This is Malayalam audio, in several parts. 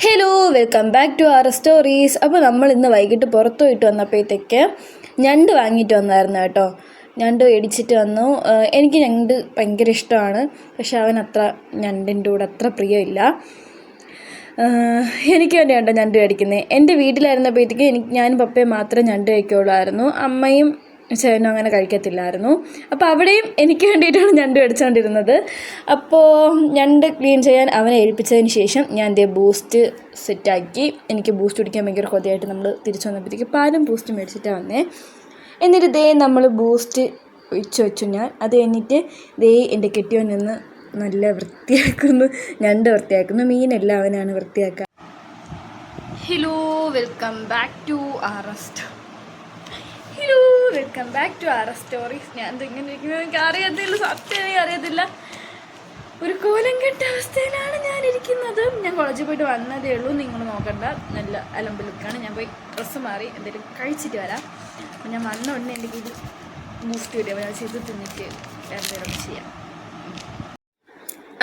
Hello, welcome back to our stories. അപ്പോൾ നമ്മൾ ഇന്ന് വൈകിട്ട് പുറത്തു പോയിട്ട് വന്നപ്പോഴത്തേക്ക് ഞണ്ട് വാങ്ങിയിട്ട് വന്നായിരുന്നു കേട്ടോ. ഞണ്ട് മേടിച്ചിട്ട് വന്നു. എനിക്ക് ഞണ്ട് ഭയങ്കര ഇഷ്ടമാണ്, പക്ഷെ അവൻ അത്ര ഞണ്ടിൻ്റെ കൂടെ അത്ര പ്രിയമില്ല. എനിക്ക് വേണ്ടിയാണ് ഞണ്ട് മേടിക്കുന്നത്. എൻ്റെ വീട്ടിലായിരുന്നപ്പോഴത്തേക്ക് ഞാനും പപ്പയും മാത്രമേ ഞണ്ട് കഴിക്കുള്ളായിരുന്നു. അമ്മയും ചേട്ടനും അങ്ങനെ കഴിക്കത്തില്ലായിരുന്നു. അപ്പോൾ അവിടെയും എനിക്ക് വേണ്ടിയിട്ടാണ് ഞണ്ട് മേടിച്ചുകൊണ്ടിരുന്നത്. അപ്പോൾ ഞണ്ട് ക്ലീൻ ചെയ്യാൻ അവനെ ഏൽപ്പിച്ചതിന് ശേഷം ഞാൻ ബൂസ്റ്റ് സെറ്റാക്കി. എനിക്ക് ബൂസ്റ്റ് കുടിക്കാൻ ഭയങ്കര കൊതിയായിട്ട് നമ്മൾ തിരിച്ചു വന്നപ്പോഴത്തേക്ക് പാലും ബൂസ്റ്റ് മേടിച്ചിട്ടാണ് വന്നേ. എന്നിട്ട് നമ്മൾ ബൂസ്റ്റ് ഒഴിച്ച് വെച്ചു. ഞാൻ അത് കഴിഞ്ഞിട്ട് എൻ്റെ കെട്ടിയോൻ നിന്ന് നല്ല വൃത്തിയാക്കുന്നു, ഞണ്ട് വൃത്തിയാക്കുന്നു. മീനെല്ലാം അവനാണ് വൃത്തിയാക്കുക. Hello, welcome back to our stories. ഞാൻ ഇങ്ങനെ ഇരിക്കുന്നത് എനിക്ക് അറിയത്തില്ല, സത്യം അറിയത്തില്ല. ഒരു കോലം കെട്ട അവസ്ഥയിലാണ് ഞാനിരിക്കുന്നത്. ഞാൻ കോളേജിൽ പോയിട്ട് വന്നതേ ഉള്ളൂ, നിങ്ങൾ നോക്കണ്ട. നല്ല അലമ്പലുക്കാണ്. ഞാൻ പോയി ഡ്രസ്സ് മാറി എന്തെങ്കിലും കഴിച്ചിട്ട് വരാം. അപ്പം ഞാൻ വന്ന ഉടനെ എൻ്റെ കയ്യിൽ ബൂസ്റ്റ് വരും, ഞാൻ ചെയ്ത് തിന്നിട്ട് എന്തെങ്കിലും ചെയ്യാം.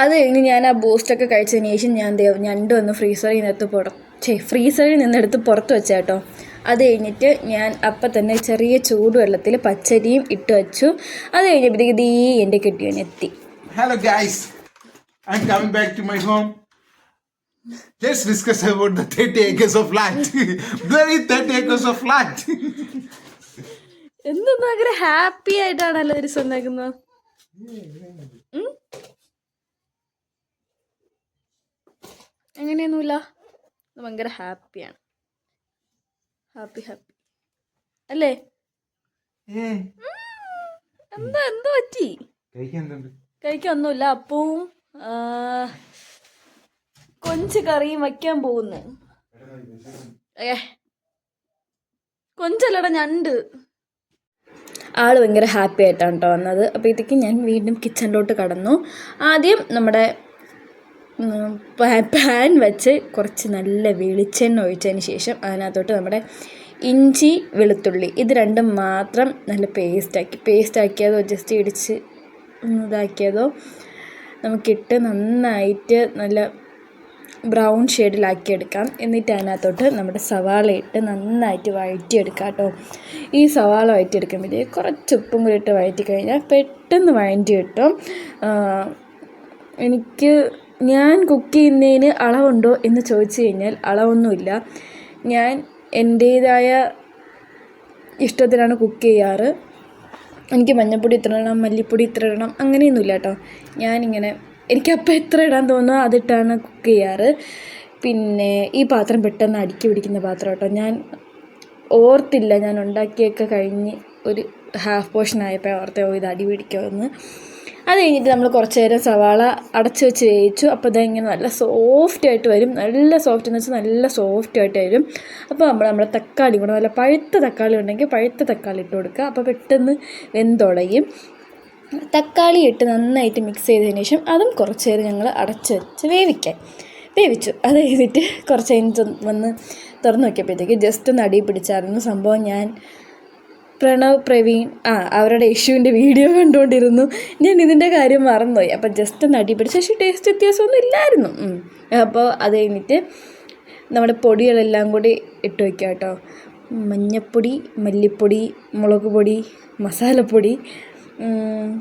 അത് കഴിഞ്ഞ് ഞാൻ ആ ബൂസ്റ്റൊക്കെ കഴിച്ചതിന് ശേഷം ഞാൻ ഞണ്ട് വന്ന് ഫ്രീസറിൽ നിന്നെടുത്ത് പുറത്ത് വെച്ചേട്ടോ. അത് കഴിഞ്ഞിട്ട് ഞാൻ അപ്പം തന്നെ ചെറിയ ചൂടുവെള്ളത്തിൽ പച്ചരിയും ഇട്ട് വെച്ചു. അത് കഴിഞ്ഞപ്പോഴത്തേക്ക് എൻ്റെ കെട്ടിയോൻ എത്തി. Hello guys, I'm coming back to my home. Let's discuss about the 30 acres of land. Very 30 acres of land. എന്ത് ഭയങ്കര ഹാപ്പി ആയിട്ടാണല്ലോ ഒരു സ്വന്തമാക്കുന്നത്. അങ്ങനെയൊന്നുമില്ല, ഭയങ്കര ഹാപ്പിയാണ്. ഹാപ്പി അല്ലേ? എന്താ പറ്റി? കഴിക്കൊന്നുമില്ല. അപ്പവും കൊഞ്ച് കറിയും വയ്ക്കാൻ പോകുന്നു. കൊഞ്ചല്ലട, ഞണ്ട്. ആള് ഭയങ്കര ഹാപ്പി ആയിട്ടാണ് കേട്ടോ വന്നത്. അപ്പോഴത്തേക്കും ഞാൻ വീണ്ടും കിച്ചണിലോട്ട് കടന്നു. ആദ്യം നമ്മുടെ പാൻ വെച്ച് കുറച്ച് നല്ല വെളിച്ചെണ്ണ ഒഴിച്ചതിന് ശേഷം അതിനകത്തോട്ട് നമ്മുടെ ഇഞ്ചി വെളുത്തുള്ളി ഇത് രണ്ടും മാത്രം നല്ല പേസ്റ്റാക്കിയതോ ജസ്റ്റ് ഇടിച്ച് ഇതാക്കിയതോ നമുക്കിട്ട് നന്നായിട്ട് നല്ല ബ്രൗൺ ഷെയ്ഡിലാക്കിയെടുക്കാം. എന്നിട്ട് അതിനകത്തോട്ട് നമ്മുടെ സവാള ഇട്ട് നന്നായിട്ട് വഴറ്റിയെടുക്കാം കേട്ടോ. ഈ സവാള വഴറ്റിയെടുക്കുമ്പോഴത്തേക്ക് കുറച്ച് ഉപ്പും കൂടി ഇട്ട് വഴറ്റി കഴിഞ്ഞാൽ പെട്ടെന്ന് വഴറ്റി കിട്ടും. ഞാൻ കുക്ക് ചെയ്യുന്നതിന് അളവുണ്ടോ എന്ന് ചോദിച്ചു കഴിഞ്ഞാൽ അളവൊന്നുമില്ല. ഞാൻ എൻ്റേതായ ഇഷ്ടത്തിനാണ് കുക്ക് ചെയ്യാറ്. എനിക്ക് മഞ്ഞൾപ്പൊടി ഇത്ര ഇടണം, മല്ലിപ്പൊടി ഇത്ര ഇടണം, അങ്ങനെയൊന്നുമില്ല കേട്ടോ. ഞാനിങ്ങനെ എനിക്കപ്പം എത്ര ഇടാൻ തോന്നുമോ അതിട്ടാണ് കുക്ക് ചെയ്യാറ്. പിന്നെ ഈ പാത്രം പെട്ടെന്ന് അടുക്കി പിടിക്കുന്ന പാത്രം കേട്ടോ. ഞാൻ ഓർത്തില്ല, ഞാൻ ഉണ്ടാക്കിയൊക്കെ കഴിഞ്ഞ് ഒരു ഹാഫ് പോർഷൻ ആയപ്പോൾ ഓർത്തോ ഇത് അടി പിടിക്കുമെന്ന്. അത് കഴിഞ്ഞിട്ട് നമ്മൾ കുറച്ച് നേരം സവാള അടച്ച് വെച്ച് വേവിച്ചു. അപ്പോൾ ഇങ്ങനെ നല്ല സോഫ്റ്റായിട്ട് വരും. നല്ല സോഫ്റ്റ് എന്ന് വെച്ചാൽ നല്ല സോഫ്റ്റായിട്ട് വരും. അപ്പോൾ നമ്മുടെ തക്കാളി കൂടെ നല്ല പഴുത്ത തക്കാളി ഉണ്ടെങ്കിൽ പഴുത്ത തക്കാളി ഇട്ട് കൊടുക്കുക. അപ്പോൾ പെട്ടെന്ന് വെന്തുടയും. തക്കാളി ഇട്ട് നന്നായിട്ട് മിക്സ് ചെയ്തതിന് ശേഷം അതും കുറച്ച് നേരം ഞങ്ങൾ അടച്ച് വെച്ച് വേവിച്ചു. അത് കഴിഞ്ഞിട്ട് കുറച്ച് കഴിഞ്ഞ് വന്ന് തുറന്ന് നോക്കിയപ്പോഴത്തേക്ക് ജസ്റ്റ് ഒന്ന് അടി പിടിച്ചായിരുന്നു സംഭവം. ഞാൻ പ്രവീൺ അവരുടെ ഇഷ്യൂവിൻ്റെ വീഡിയോ കണ്ടുകൊണ്ടിരുന്നു. ഞാൻ ഇതിൻ്റെ കാര്യം മറന്നുപോയി. അപ്പോൾ ജസ്റ്റ് ഒന്ന് അടി പിടിച്ച്, പക്ഷേ ടേസ്റ്റ് വ്യത്യാസമൊന്നും ഇല്ലായിരുന്നു. അപ്പോൾ അത് കഴിഞ്ഞിട്ട് നമ്മുടെ പൊടികളെല്ലാം കൂടി ഇട്ട് വയ്ക്കുക കേട്ടോ. മഞ്ഞൾപ്പൊടി, മല്ലിപ്പൊടി, മുളക് പൊടി, മസാലപ്പൊടി,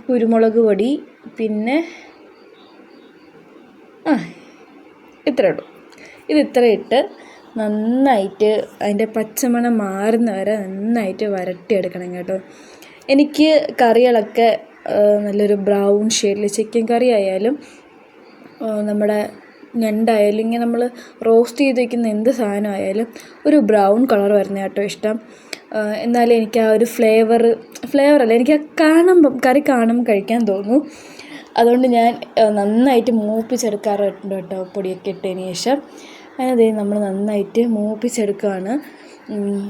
കുരുമുളക് പൊടി, പിന്നെ ഇത്ര ഇടും. ഇത്ര ഇട്ട് നന്നായിട്ട് അതിൻ്റെ പച്ചമണം മാറുന്ന വരെ നന്നായിട്ട് വരട്ടിയെടുക്കണം കേട്ടോ. എനിക്ക് കറികളൊക്കെ നല്ലൊരു ബ്രൗൺ ഷെയ്ഡിൽ, ചിക്കൻ കറി ആയാലും നമ്മുടെ ഞണ്ടായാലും ഇങ്ങനെ നമ്മൾ റോസ്റ്റ് ചെയ്ത് വയ്ക്കുന്ന എന്ത് സാധനമായാലും ഒരു ബ്രൗൺ കളർ വരുന്ന കേട്ടോ ഇഷ്ടം. എന്നാലും എനിക്ക് ആ ഒരു ഫ്ലേവറല്ല, എനിക്ക് കറി കാണുമ്പം കഴിക്കാൻ തോന്നും. അതുകൊണ്ട് ഞാൻ നന്നായിട്ട് മൂപ്പിച്ചെടുക്കാറുണ്ട് കേട്ടോ പൊടിയൊക്കെ ഇട്ടതിന് ശേഷം. അതിനതേ നമ്മൾ നന്നായിട്ട് മൂപ്പിച്ചെടുക്കുകയാണ്.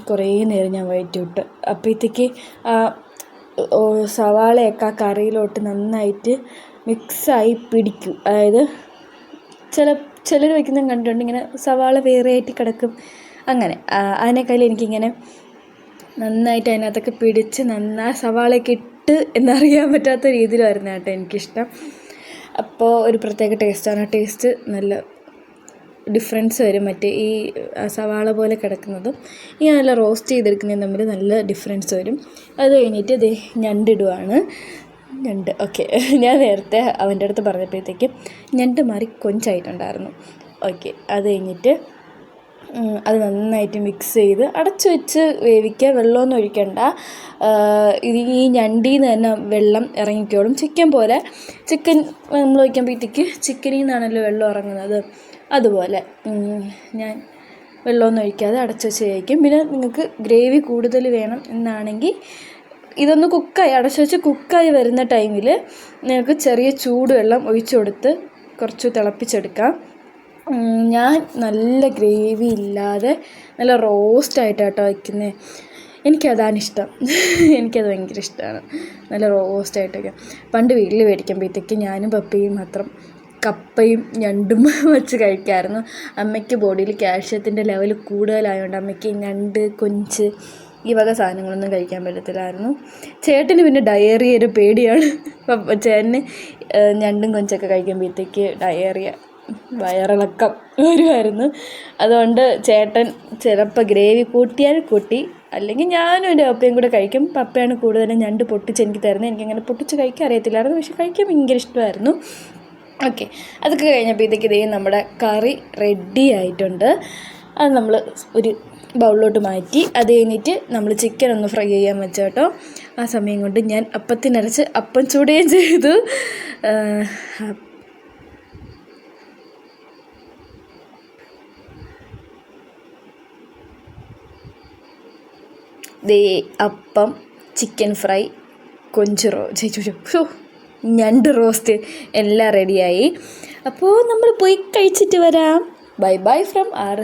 കുറേ നേരം ഞാൻ വഴറ്റി വിട്ട്. അപ്പോഴത്തേക്ക് ആ സവാളയൊക്കെ ആ കറിയിലോട്ട് നന്നായിട്ട് മിക്സായി പിടിക്കും. അതായത് ചിലർ വയ്ക്കുന്നത് കണ്ടിട്ടുണ്ട്, ഇങ്ങനെ സവാള വേറെ ആയിട്ട് കിടക്കും. അങ്ങനെ അതിനേക്കാളും എനിക്കിങ്ങനെ നന്നായിട്ട് അതിനകത്തൊക്കെ പിടിച്ച് സവാളയൊക്കെ ഇട്ട് എന്നറിയാൻ പറ്റാത്ത രീതിയിൽ വരുന്ന കേട്ടോ എനിക്കിഷ്ടം. അപ്പോൾ ഒരു പ്രത്യേക ടേസ്റ്റാണ്. ടേസ്റ്റ് നല്ല ഡിഫറൻസ് വരും. മറ്റേ ഈ സവാള പോലെ കിടക്കുന്നതും ഈ നല്ല റോസ്റ്റ് ചെയ്തെടുക്കുന്നതും തമ്മിൽ നല്ല ഡിഫറൻസ് വരും. അത് കഴിഞ്ഞിട്ട് ഇത് ഞണ്ടിടുവാണ്. ഞണ്ട് ഓക്കെ, ഞാൻ നേരത്തെ അവൻ്റെ അടുത്ത് പറഞ്ഞപ്പോഴത്തേക്കും ഞണ്ട് മാറി കൊഞ്ചായിട്ടുണ്ടായിരുന്നു. ഓക്കെ, അത് കഴിഞ്ഞിട്ട് അത് നന്നായിട്ട് മിക്സ് ചെയ്ത് അടച്ചു വെച്ച് വേവിക്കുക. വെള്ളമൊന്നും ഒഴിക്കണ്ട. ഇത് ഈ ഞണ്ടിൽ നിന്ന് തന്നെ വെള്ളം ഇറങ്ങിക്കോളും. ചിക്കൻ പോലെ, ചിക്കൻ നമ്മൾ വയ്ക്കുമ്പോഴത്തേക്ക് ചിക്കനിൽ നിന്നാണല്ലോ വെള്ളം ഇറങ്ങുന്നത്, അതുപോലെ ഞാൻ വെള്ളമൊന്നും ഒഴിക്കാതെ അടച്ചു വെച്ച് കഴിക്കും. പിന്നെ നിങ്ങൾക്ക് ഗ്രേവി കൂടുതൽ വേണം എന്നാണെങ്കിൽ ഇതൊന്ന് അടച്ചു വെച്ച് കുക്കായി വരുന്ന ടൈമിൽ നിങ്ങൾക്ക് ചെറിയ ചൂടുവെള്ളം ഒഴിച്ചു കൊടുത്ത് കുറച്ച് തിളപ്പിച്ചെടുക്കാം. ഞാൻ നല്ല ഗ്രേവി ഇല്ലാതെ നല്ല റോസ്റ്റായിട്ടാട്ടോ വയ്ക്കുന്നത്. എനിക്കതാണ് ഇഷ്ടം. എനിക്കത് ഭയങ്കര ഇഷ്ടമാണ്, നല്ല റോസ്റ്റായിട്ടൊക്കെ. പണ്ട് വീട്ടിൽ മേടിക്കുമ്പോഴത്തേക്ക് ഞാനും പപ്പയും മാത്രം കപ്പയും ഞണ്ടും വെച്ച് കഴിക്കാമായിരുന്നു. അമ്മയ്ക്ക് ബോഡിയിൽ കാൽഷ്യത്തിൻ്റെ ലെവൽ കൂടുതലായതുകൊണ്ട് അമ്മയ്ക്ക് ഞണ്ട്, കൊഞ്ച് ഈ വക സാധനങ്ങളൊന്നും കഴിക്കാൻ പറ്റത്തില്ലായിരുന്നു. ചേട്ടന് പിന്നെ ഡയേറിയ പേടിയാണ്. ചേട്ടന് ഞണ്ടും കൊഞ്ചൊക്കെ കഴിക്കുമ്പോഴത്തേക്ക് ഡയേറിയ, വയറിളക്കം വരുമായിരുന്നു. അതുകൊണ്ട് ചേട്ടൻ ചിലപ്പോൾ ഗ്രേവി കൂട്ടിയാൽ കൂട്ടി, അല്ലെങ്കിൽ ഞാനും എൻ്റെ പപ്പയും കൂടെ കഴിക്കും. പപ്പയാണ് കൂടുതലും ഞണ്ട് പൊട്ടിച്ച് എനിക്ക് തരുന്നത്. എനിക്കങ്ങനെ പൊട്ടിച്ച് കഴിക്കാൻ അറിയത്തില്ലായിരുന്നു, പക്ഷെ കഴിക്കാൻ ഭയങ്കര ഇഷ്ടമായിരുന്നു. ഓക്കെ, അതൊക്കെ കഴിഞ്ഞപ്പോഴത്തേക്ക് ഇതേ നമ്മുടെ കറി റെഡി ആയിട്ടുണ്ട്. അത് നമ്മൾ ഒരു ബൗളിലോട്ട് മാറ്റി. അത് കഴിഞ്ഞിട്ട് നമ്മൾ ചിക്കൻ ഒന്ന് ഫ്രൈ ചെയ്യാൻ വെച്ചു കേട്ടോ. ആ സമയം കൊണ്ട് ഞാൻ അപ്പത്തിനരച്ച് അപ്പം ചൂടുകയും ചെയ്തു. ദേ അപ്പം, ചിക്കൻ ഫ്രൈ, ഞണ്ട് റോസ്റ്റ് എല്ലാം റെഡിയായി. അപ്പോൾ നമ്മൾ പോയി കഴിച്ചിട്ട് വരാം. Bye bye from RS.